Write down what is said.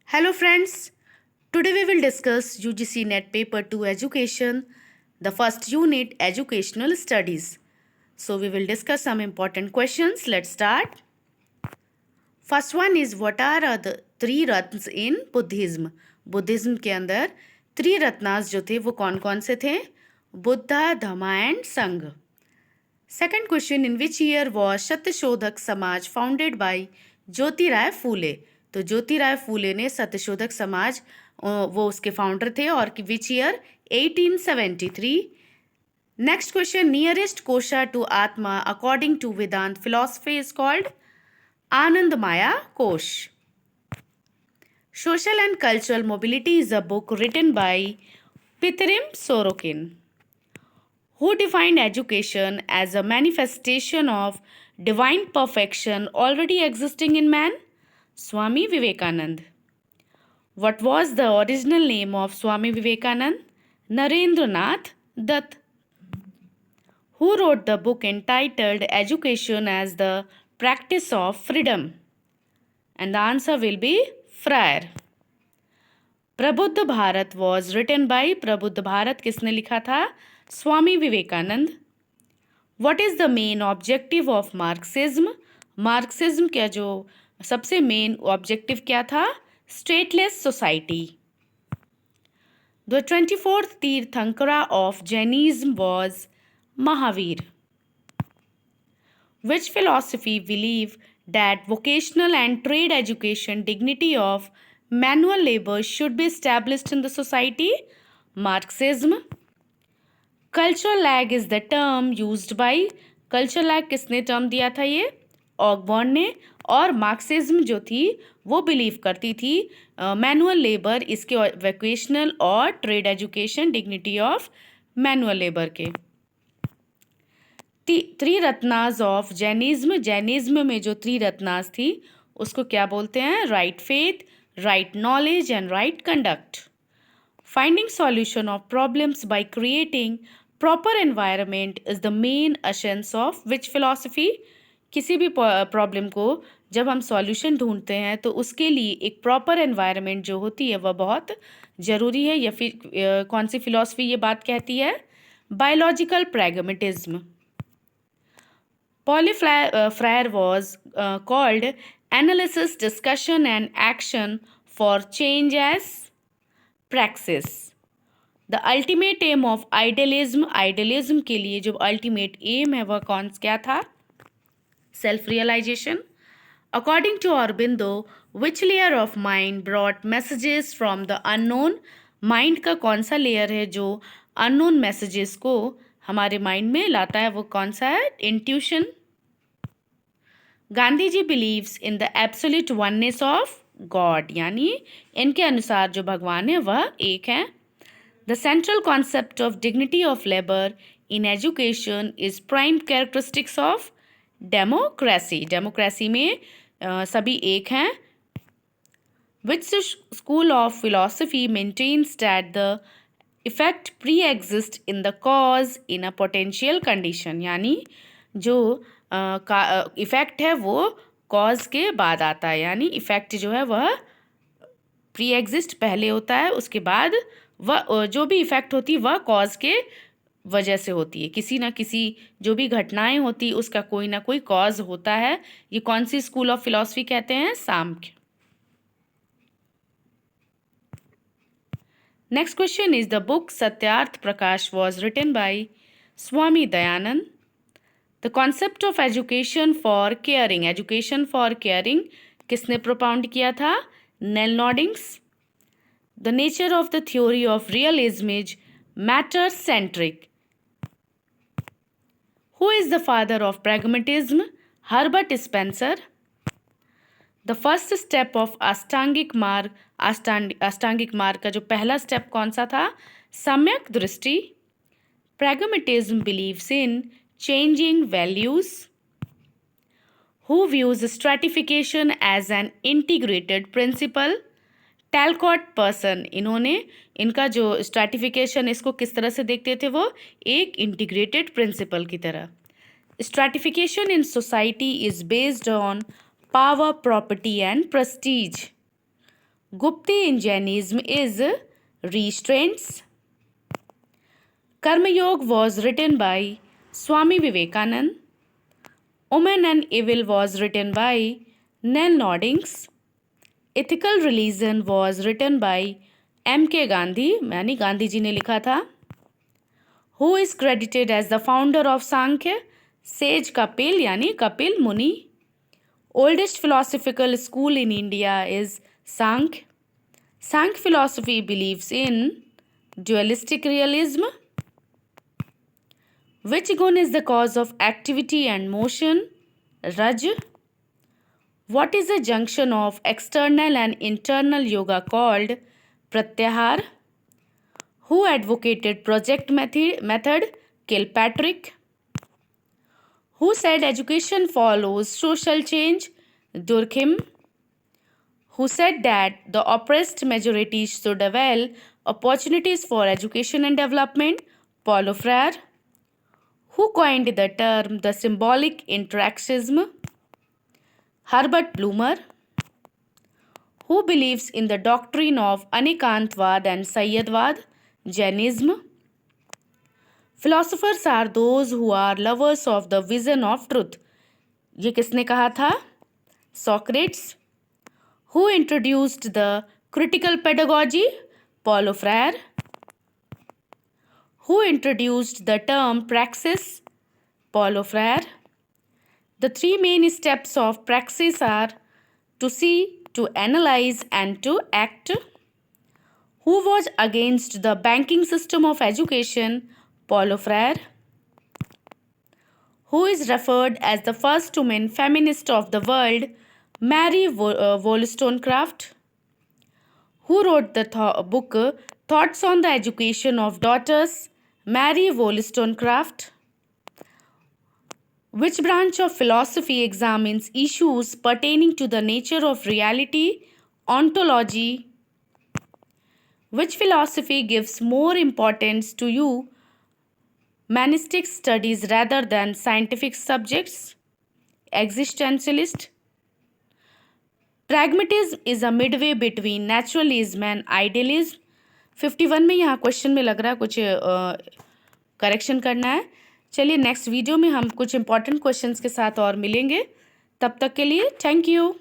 Hello friends, today we will discuss UGC NET Paper 2 Education, the first unit Educational Studies. So we will discuss some important questions. Let's start. First one is what are the three Ratna in Buddhism? Buddhism के अंदर त्रिरत्नास जो थे वो कौन कौन से थे? बुद्धा, धम्मा and संघ. Second question, in which year was Satyashodhak Samaj founded by ज्योतिराय फूले? तो ज्योतिराय फूले ने सत्यशोधक समाज वो उसके फाउंडर थे और which year 1873. Next question, nearest kosha to atma according to Vedanta philosophy is called Anandamaya kosha. Social and cultural mobility is a book written by Pitirim Sorokin. Who defined education as a manifestation of divine perfection already existing in man? Swami Vivekanand. What was the original name of Swami Vivekanand? Narendranath Dutt. Who wrote the book entitled Education as the Practice of Freedom? And the answer will be Frere. प्रबुद्ध Bharat was written by प्रबुद्ध भारत किसने लिखा था? Swami Vivekananda. What is the main objective of Marxism? Marxism का जो सबसे main objective क्या था? Stateless society. The 24th Tirthankara of Jainism was Mahavir. Which philosophy believe that vocational and trade education dignity of manual labor should be established in the society? Marxism. Culture lag is the term used by. Culture lag किसने term दिया था? ये ऑगबॉर्न ने. और Marxism जो थी वो believe करती थी मैनुअल लेबर इसके वोकेशनल और trade education dignity of manual labour के. त्रिरत्नास ऑफ जैनिज्म. जैनिज्म में जो त्रिरत्नास थी उसको क्या बोलते हैं? Right faith, right knowledge and right conduct. Finding solution of problems by creating proper environment is the main essence of which philosophy? किसी भी प्रॉब्लम को जब हम सॉल्यूशन ढूंढते हैं तो उसके लिए एक प्रॉपर एनवायरनमेंट जो होती है वह बहुत ज़रूरी है. या फिर कौन सी फिलॉसफी ये बात कहती है? Biological pragmatism. Paulo Freire was called analysis, discussion and action for change as praxis. The ultimate aim of idealism. Idealism के लिए जो अल्टीमेट एम है वह कौन क्या था? Self realisation. According to Aurobindo which layer of mind brought messages from the unknown? Mind का कौन सा लेयर है जो अननोन मैसेजेस को हमारे माइंड में लाता है? वो कौन सा है? Intuition. Gandhi ji believes in the absolute oneness of God. यानी इनके अनुसार जो भगवान है वह एक है. The central concept of dignity of labor in education is prime characteristics of democracy. Democracy में सभी एक हैं. Which school of philosophy maintains that the effect pre-exists in the cause in a potential condition? यानी जो effect है वो cause के बाद आता है. यानी इफेक्ट जो है वह प्री एग्जिस्ट पहले होता है, उसके बाद वह जो भी इफेक्ट होती है वह कॉज के वजह से होती है. किसी ना किसी जो भी घटनाएं होती उसका कोई ना कोई कॉज होता है. ये कौन सी स्कूल ऑफ फिलॉसफी कहते हैं? Samkhya. Next question is the book Satyarth Prakash was written by Swami Dayanand. The concept of education for caring. Education for caring किसने प्रोपाउंड किया था? Nel Noddings. The nature of the theory of realism is matter-centric. Who is the father of pragmatism? Herbert Spencer. The first step of अष्टांगिक मार्ग. अष्टांगिक मार्ग का जो पहला step कौन सा था? सम्यक दृष्टि. Pragmatism believes in changing values. Who views stratification as an integrated principle? Talcott Parson. इन्होंने इनका जो स्ट्रैटिफिकेशन इसको किस तरह से देखते थे? वो एक इंटीग्रेटेड प्रिंसिपल की तरह. Stratification in society is based on power, property and Prestige. Gupti in Jainism is restraints. Karma Yoga was written by Swami Vivekanand. Woman and Evil was written by Nell Noddings. Ethical Religion was written by M.K. Gandhi, यानी गांधी जी ने लिखा था. Who is credited as the founder of Sankhya? Sage Kapil, यानी Kapil Muni. Oldest philosophical school in India is Sankhya. Sankhya philosophy believes in dualistic realism. Which gun is the cause of activity and motion? Raj. What is the junction of external and internal yoga called Pratyahar? Who advocated project method? Kilpatrick. Who said education follows social change? Durkheim. Who said that the oppressed majority should avail opportunities for education and development? Paulo Freire. Who coined the term the symbolic interactionism? Herbert Blumer. Who believes in the doctrine of Anikantvad and Sayyadvad? Jainism. Philosophers are those who are lovers of the vision of truth. ये किसने कहा था? Socrates. Who introduced the critical pedagogy? Paulo Freire. Who introduced the term praxis? Paulo Freire. The three main steps of praxis are to see, to analyze, and to act. Who was against the banking system of education? Paulo Freire. Who is referred as the first woman feminist of the world? Mary Wollstonecraft. Who wrote the book Thoughts on the Education of Daughters? Mary Wollstonecraft. Which branch of philosophy examines issues pertaining to the nature of reality? Ontology. Which philosophy gives more importance to humanistic studies rather than scientific subjects? Existentialist. Pragmatism is a midway between naturalism and idealism. 51 में यहाँ question में लग रहा है कुछ correction करना है. चलिए नेक्स्ट वीडियो में हम कुछ इंपॉर्टेंट क्वेश्चंस के साथ और मिलेंगे. तब तक के लिए थैंक यू.